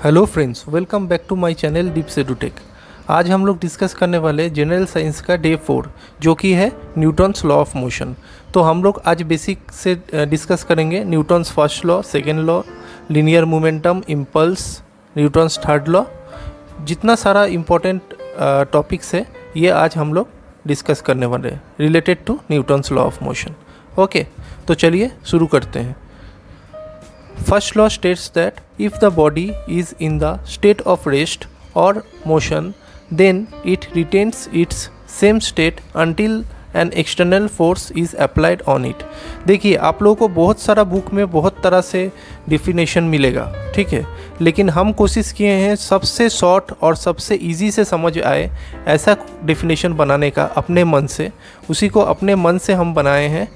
Hello friends, welcome back to my channel Deep से tech. आज हम लोग डिस्कस करने वाले जनरल साइंस का डे 4 जो कि है न्यूटन्स लॉ ऑफ मोशन। तो हम लोग आज बेसिक से डिस्कस करेंगे Newton's first law, second law, linear momentum, impulse, Newton's third law. जितना सारा इम्पोर्टेंट टॉपिक्स है ये आज हम लोग डिस्कस करने वाले हैं related to Newton's law of motion. Okay, तो चलिए शुरू करते हैं। First law states that if the body is in the state of rest or motion, then it retains its same state until an external force is applied on it। देखिए, आप लोगों को बहुत सारा बुक में बहुत तरह से डिफिनेशन मिलेगा, ठीक है, लेकिन हम कोशिश किए हैं सबसे शॉर्ट और सबसे इजी से समझ आए ऐसा डिफिनेशन बनाने का अपने मन से। उसी को अपने मन से हम बनाए हैं,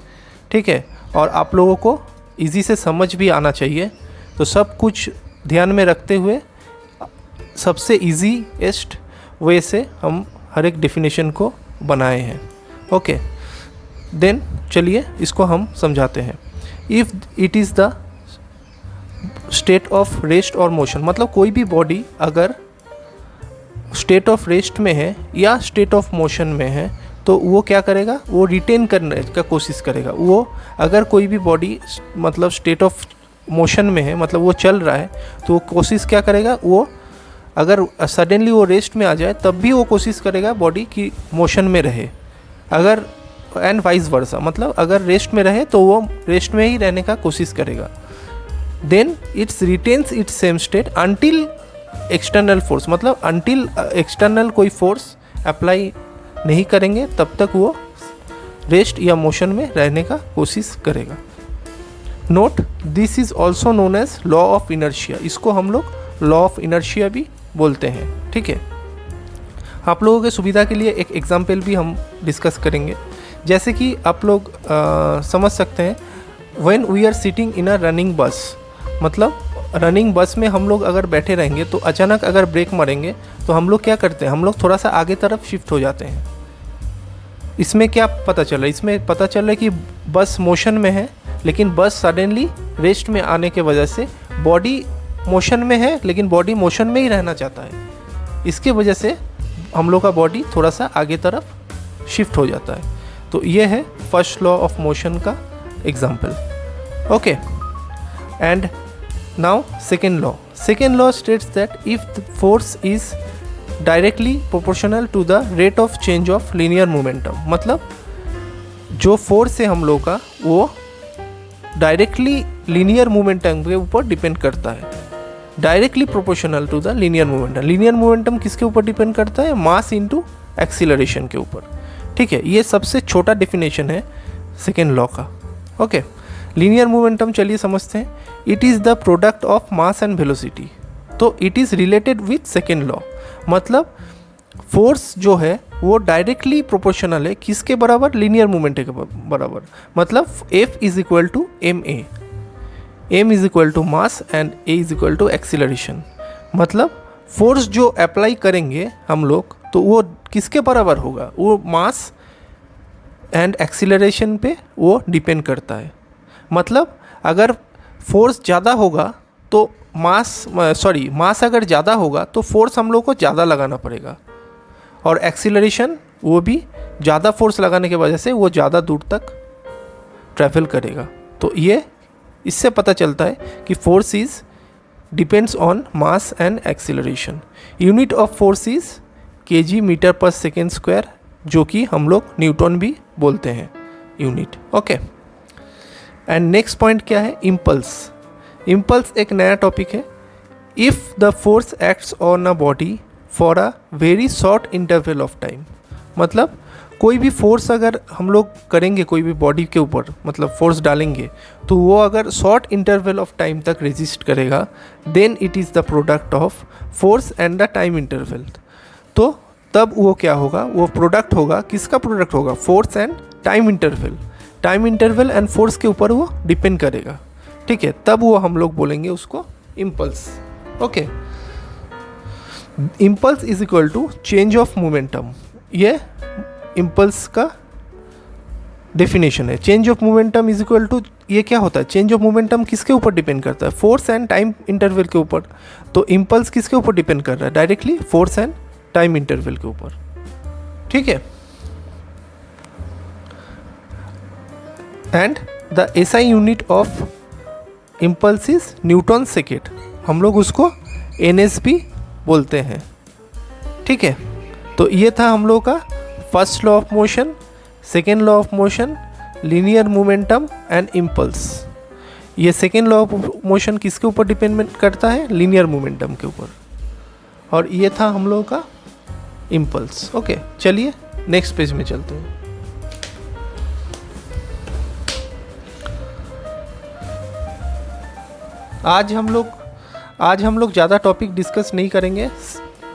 ठीक है, और आप लोगों को इजी से समझ भी आना चाहिए। तो सब कुछ ध्यान में रखते हुए सबसे ईजीएस्ट वे से हम हर एक डेफिनेशन को बनाए हैं। ओके, देन चलिए इसको हम समझाते हैं। If it is the state of rest और मोशन, मतलब कोई भी बॉडी अगर स्टेट ऑफ रेस्ट में है या स्टेट ऑफ मोशन में है तो वो क्या करेगा, वो रिटेन करने का कोशिश करेगा। वो अगर कोई भी बॉडी मतलब स्टेट ऑफ मोशन में है, मतलब वो चल रहा है, तो वो कोशिश क्या करेगा, वो अगर सडनली वो रेस्ट में आ जाए तब भी वो कोशिश करेगा बॉडी की मोशन में रहे। अगर एंड वाइस वर्सा, मतलब अगर रेस्ट में रहे तो वो रेस्ट में ही रहने का कोशिश करेगा। Then its retains its same state until external force, मतलब अनटिल एक्सटर्नल कोई फोर्स अप्लाई नहीं करेंगे तब तक वो रेस्ट या मोशन में रहने का कोशिश करेगा। Note, this is also known as law of inertia. इसको हम लोग लॉ ऑफ इनर्शिया भी बोलते हैं, ठीक है। आप लोगों के सुविधा के लिए एक एग्जाम्पल भी हम डिस्कस करेंगे। जैसे कि आप लोग समझ सकते हैं, when we are sitting in a running bus, मतलब रनिंग बस में हम लोग अगर बैठे रहेंगे तो अचानक अगर ब्रेक मारेंगे तो हम लोग क्या करते हैं, हम लोग थोड़ा सा आगे तरफ शिफ्ट हो जाते हैं। इसमें क्या पता चल रहा है, इसमें पता चल रहा है कि बस मोशन में है, लेकिन बस सडनली रेस्ट में आने के वजह से बॉडी मोशन में है लेकिन बॉडी मोशन में ही रहना चाहता है। इसके वजह से हम लोग का बॉडी थोड़ा सा आगे तरफ शिफ्ट हो जाता है। तो ये है फर्स्ट लॉ ऑफ मोशन का example. Okay, and now second law states that if the force is directly proportional to the rate of change of linear momentum, मतलब जो फोर्स है हम लोग का वो डायरेक्टली लीनियर मोमेंटम के ऊपर डिपेंड करता है। Directly proportional to the linear momentum. Linear momentum किसके ऊपर डिपेंड करता है, मास इनटू एक्सीलरेशन के ऊपर, ठीक है। ये सबसे छोटा डेफिनेशन है सेकेंड लॉ का। ओके, लीनियर मोमेंटम चलिए समझते हैं। It is the product of mass and velocity, तो it is related with second law. मतलब फोर्स जो है वो डायरेक्टली प्रोपोर्शनल है किसके बराबर, लीनियर मोमेंट के बराबर। मतलब F is equal to ma, m is equal to mass and a is equal to acceleration. मतलब फोर्स जो अप्लाई करेंगे हम लोग तो वो किसके बराबर होगा, वो मास एंड एक्सीलरेशन पे वो डिपेंड करता है। मतलब अगर फोर्स ज़्यादा होगा तो मास अगर ज़्यादा होगा तो फोर्स हम लोग को ज़्यादा लगाना पड़ेगा, और एक्सीलरेशन वो भी ज़्यादा फोर्स लगाने की वजह से वो ज़्यादा दूर तक ट्रैवल करेगा। तो ये इससे पता चलता है कि force is depends on mass and acceleration. Unit of force is kg metre per second square, जो कि हम लोग न्यूटन भी बोलते हैं unit. Okay, and next point क्या है, इम्पल्स। इम्पल्स एक नया टॉपिक है। If the force acts on a body for a very short interval of time, मतलब कोई भी फोर्स अगर हम लोग करेंगे कोई भी बॉडी के ऊपर, मतलब फोर्स डालेंगे तो वो अगर शॉर्ट इंटरवल ऑफ टाइम तक रेजिस्ट करेगा, then it is the product of force and the time interval. तो तब वो क्या होगा, वो प्रोडक्ट होगा, किसका प्रोडक्ट होगा, force and time interval. Time interval and force के ऊपर वो डिपेंड करेगा, ठीक है। तब वो हम लोग बोलेंगे उसको impulse. Okay, impulse is equal to change of momentum. ये इम्पल्स का डेफिनेशन है। Change of momentum is equal to ये क्या होता है, चेंज ऑफ मोमेंटम किसके ऊपर डिपेंड करता है, फोर्स एंड टाइम इंटरवल के ऊपर। तो इम्पल्स किसके ऊपर डिपेंड कर रहा है, directly force and time interval के ऊपर। ठीक है, and the SI unit of impulse is Newton second, हम लोग उसको एनएसपी बोलते हैं। ठीक है, तो ये था हम लोग का first law of motion, second law of motion, linear momentum and impulse. ये सेकेंड लॉ ऑफ मोशन किसके ऊपर डिपेंड करता है, लीनियर मोमेंटम के ऊपर, और ये था हम लोग का इम्पल्स। ओके, चलिए नेक्स्ट पेज में चलते हैं। आज हम लोग ज़्यादा टॉपिक डिस्कस नहीं करेंगे,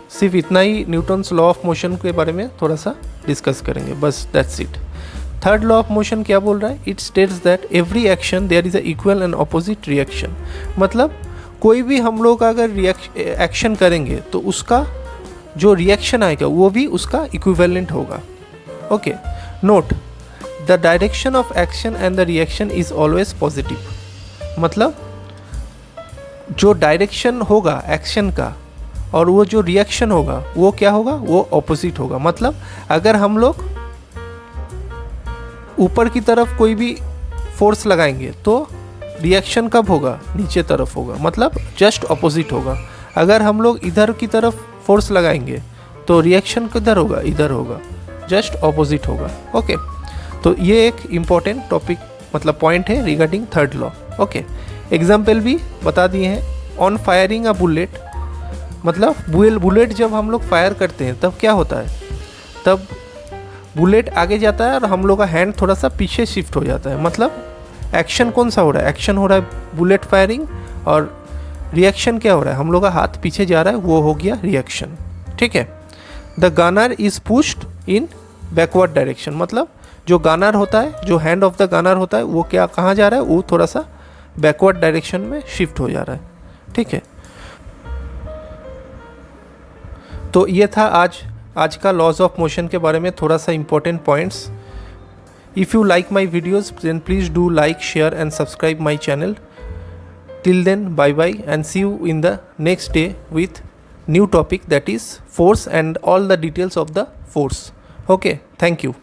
सिर्फ इतना ही न्यूटन्स लॉ ऑफ मोशन के बारे में थोड़ा सा डिस्कस करेंगे, बस that's it. Third law of motion क्या बोल रहा है, it states that every action there is a equal and opposite reaction. मतलब कोई भी हम लोग अगर एक्शन करेंगे तो उसका जो रिएक्शन आएगा वो भी उसका इक्विवेलेंट होगा। Okay, note the direction of action and the reaction is always positive. मतलब जो डायरेक्शन होगा एक्शन का और वो जो रिएक्शन होगा वो क्या होगा, वो ऑपोजिट होगा। मतलब अगर हम लोग ऊपर की तरफ कोई भी फोर्स लगाएंगे तो रिएक्शन कब होगा, नीचे तरफ होगा, मतलब जस्ट ऑपोजिट होगा। अगर हम लोग इधर की तरफ फोर्स लगाएंगे तो रिएक्शन किधर होगा, इधर होगा, जस्ट ऑपोजिट होगा। ओके, तो ये एक इम्पॉर्टेंट टॉपिक मतलब पॉइंट है regarding third law. Okay, example भी बता दिए हैं। ऑन फायरिंग अ बुलेट, मतलब बुलेट जब हम लोग फायर करते हैं तब क्या होता है, तब बुलेट आगे जाता है और हम लोग का हैंड थोड़ा सा पीछे शिफ्ट हो जाता है। मतलब एक्शन कौन सा हो रहा है, एक्शन हो रहा है बुलेट फायरिंग, और रिएक्शन क्या हो रहा है, हम लोग का हाथ पीछे जा रहा है, वो हो गया रिएक्शन। ठीक है, the gunner is pushed in backward direction. मतलब जो गनर होता है, जो हैंड ऑफ द गनर होता है, वो क्या कहाँ जा रहा है, वो थोड़ा सा बैकवर्ड डायरेक्शन में शिफ्ट हो जा रहा है। ठीक है, तो ये था आज का लॉज ऑफ मोशन के बारे में थोड़ा सा important points. If you like my videos then please do like, share and subscribe my channel. Till then, bye bye and see you in the next day with new topic, that is force and all the details of the force. Okay, thank you.